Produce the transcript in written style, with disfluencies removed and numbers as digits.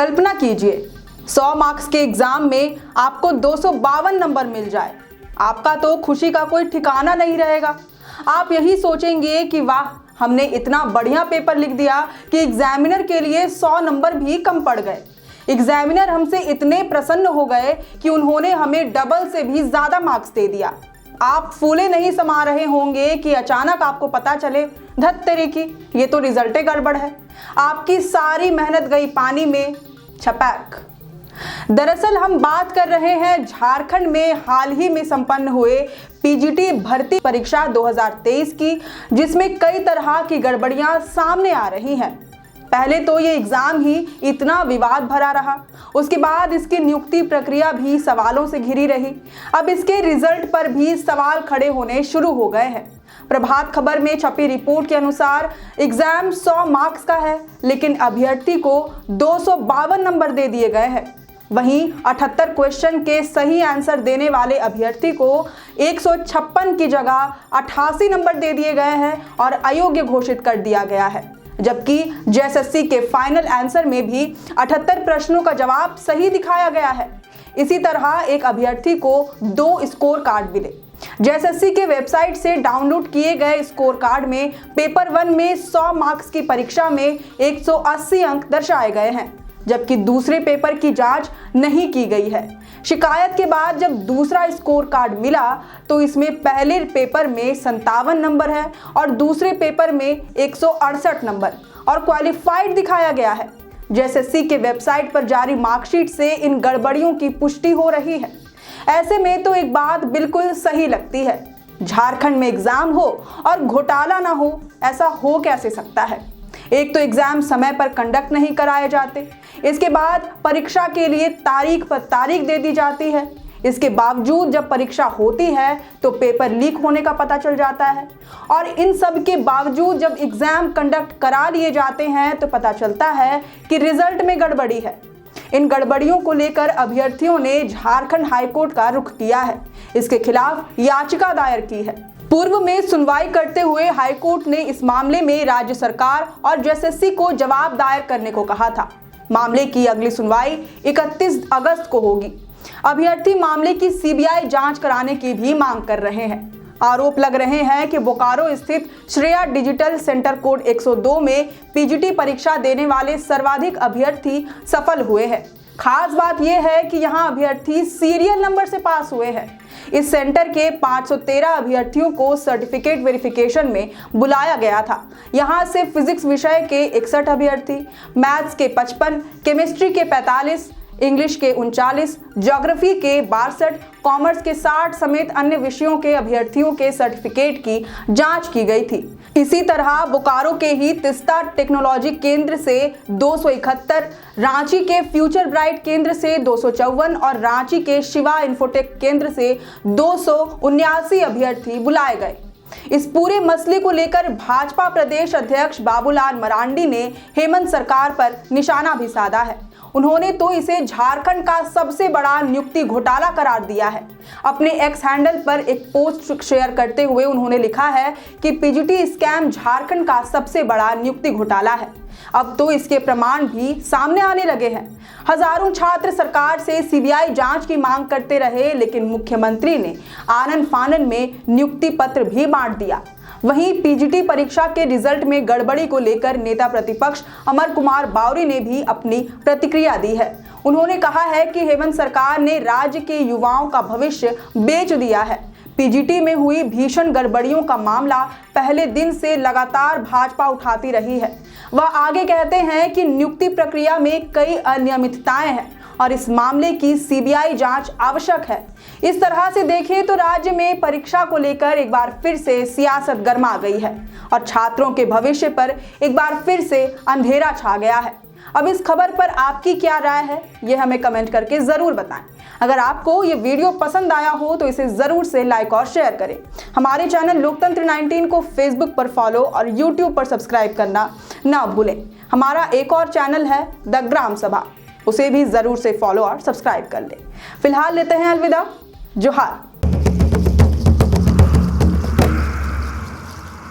कल्पना कीजिए 100 मार्क्स के एग्जाम में आपको 252 नंबर मिल जाए। आपका तो खुशी का कोई ठिकाना नहीं रहेगा। आप यही सोचेंगे कि वाह, हमने इतना बढ़िया पेपर लिख दिया कि एग्जामिनर के लिए 100 नंबर भी कम पड़ गए। एग्जामिनर हमसे इतने प्रसन्न हो गए कि उन्होंने हमें डबल से भी ज्यादा मार्क्स दे दिया। आप फूले नहीं समा रहे होंगे कि अचानक आपको पता चले, धत तेरे की, ये तो रिजल्ट गड़बड़ है। आपकी सारी मेहनत गई पानी में, छपैक। दरअसल हम बात कर रहे हैं झारखंड में हाल ही में संपन्न हुए पीजीटी भर्ती परीक्षा 2023 की, जिसमें कई तरह की गड़बड़ियां सामने आ रही हैं। पहले तो ये एग्जाम ही इतना विवाद भरा रहा, उसके बाद इसकी नियुक्ति प्रक्रिया भी सवालों से घिरी रही। अब इसके रिजल्ट पर भी सवाल खड़े होने शुरू हो गए हैं। प्रभात खबर में छपी रिपोर्ट के अनुसार एग्जाम 100 मार्क्स का है, लेकिन अभ्यर्थी को 252 नंबर दे दिए गए हैं। वहीं 78 क्वेश्चन के सही आंसर देने वाले अभ्यर्थी को 156 की जगह 88 नंबर दे दिए गए हैं और अयोग्य घोषित कर दिया गया है। जबकि जेएसएससी के फाइनल आंसर में भी 78 प्रश्नों का जवाब सही दिखाया गया है। इसी तरह एक अभ्यर्थी को 2 स्कोर कार्ड मिले। जेएसएससी के वेबसाइट से डाउनलोड किए गए स्कोर कार्ड में पेपर 1 में 100 मार्क्स की परीक्षा में 180 अंक दर्शाए गए हैं, जबकि दूसरे पेपर की जांच नहीं की गई है। शिकायत के बाद जब दूसरा स्कोर कार्ड मिला तो इसमें पहले पेपर में 57 नंबर है और दूसरे पेपर में 168 नंबर और क्वालिफाइड दिखाया गया है। जेएसएससी के वेबसाइट पर जारी मार्कशीट से इन गड़बड़ियों की पुष्टि हो रही है। ऐसे में तो एक बात बिल्कुल सही लगती है, झारखंड में एग्जाम हो और घोटाला ना हो, ऐसा हो कैसे सकता है। एक तो एग्जाम समय पर कंडक्ट नहीं कराए जाते, इसके बाद परीक्षा के लिए तारीख पर तारीख दे दी जाती है। इसके बावजूद जब परीक्षा होती है तो पेपर लीक होने का पता चल जाता है, और इन सब के बावजूद जब एग्जाम कंडक्ट करा लिए जाते हैं तो पता चलता है कि रिजल्ट में गड़बड़ी है। इन गड़बड़ियों को लेकर अभ्यर्थियों ने झारखंड हाईकोर्ट का रुख किया है। इसके खिलाफ याचिका दायर की है। पूर्व में सुनवाई करते हुए हाईकोर्ट ने इस मामले में राज्य सरकार और जेएसएससी को जवाब दायर करने को कहा था। मामले की अगली सुनवाई 31 अगस्त को होगी। अभ्यर्थी मामले की सीबीआई जांच कराने की भी मांग कर रहे हैं। आरोप लग रहे हैं कि बोकारो स्थित श्रेया डिजिटल सेंटर कोड 102 में पीजीटी परीक्षा देने वाले सर्वाधिक अभ्यर्थी सफल हुए हैं। खास बात यह है कि यहां अभ्यर्थी सीरियल नंबर से पास हुए हैं। इस सेंटर के 513 अभ्यर्थियों को सर्टिफिकेट वेरिफिकेशन में बुलाया गया था। यहां से फिजिक्स विषय के 61 अभ्यर्थी, मैथ्स के 55, केमिस्ट्री के 45, इंग्लिश के 39, ज्योग्राफी के 62, कॉमर्स के 60 समेत अन्य विषयों के अभ्यर्थियों के सर्टिफिकेट की जांच की गई थी। इसी तरह बोकारो के ही तिस्ता टेक्नोलॉजी केंद्र से 271, रांची के फ्यूचर ब्राइट केंद्र से 254 और रांची के शिवा इन्फोटेक केंद्र से 279 अभ्यर्थी बुलाए गए। इस पूरे मसले को लेकर भाजपा प्रदेश अध्यक्ष बाबूलाल मरांडी ने हेमंत सरकार पर निशाना भी साधा है। उन्होंने तो इसे झारखंड का सबसे बड़ा नियुक्ति घोटाला करार दिया है। अपने एक्स हैंडल पर एक पोस्ट शेयर करते हुए उन्होंने लिखा है कि पीजीटी स्कैम झारखंड का सबसे बड़ा नियुक्ति घोटाला है। अब तो इसके प्रमाण भी सामने आने लगे हैं। हजारों छात्र सरकार से सीबीआई जांच की मांग करते रहे, लेकिन मुख्यमंत्री ने आनन फानन में नियुक्ति पत्र भी बांट दिया। वहीं पीजीटी परीक्षा के रिजल्ट में गड़बड़ी को लेकर नेता प्रतिपक्ष अमर कुमार बावरी ने भी अपनी प्रतिक्रिया दी है। उन्होंने कहा है कि हेमंत सरकार ने राज्य के युवाओं का भविष्य बेच दिया है। पीजीटी में हुई भीषण गड़बड़ियों का मामला पहले दिन से लगातार भाजपा उठाती रही है। वह आगे कहते हैं कि नियुक्ति प्रक्रिया में कई अनियमितताएं हैं और इस मामले की सीबीआई जांच आवश्यक है। इस तरह से देखें तो राज्य में परीक्षा को लेकर एक बार फिर से सियासत गर्मा गई है और छात्रों के भविष्य पर एक बार फिर से अंधेरा छा गया है। अब इस खबर पर आपकी क्या राय है, ये हमें कमेंट करके जरूर बताएं। अगर आपको ये वीडियो पसंद आया हो तो इसे जरूर से लाइक और शेयर करें। हमारे चैनल लोकतंत्र 19 को फेसबुक पर फॉलो और यूट्यूब पर सब्सक्राइब करना ना भूलें। हमारा एक और चैनल है द ग्राम सभा, उसे भी जरूर से फॉलो और सब्सक्राइब कर लें। फिलहाल लेते हैं अलविदा, जोहार।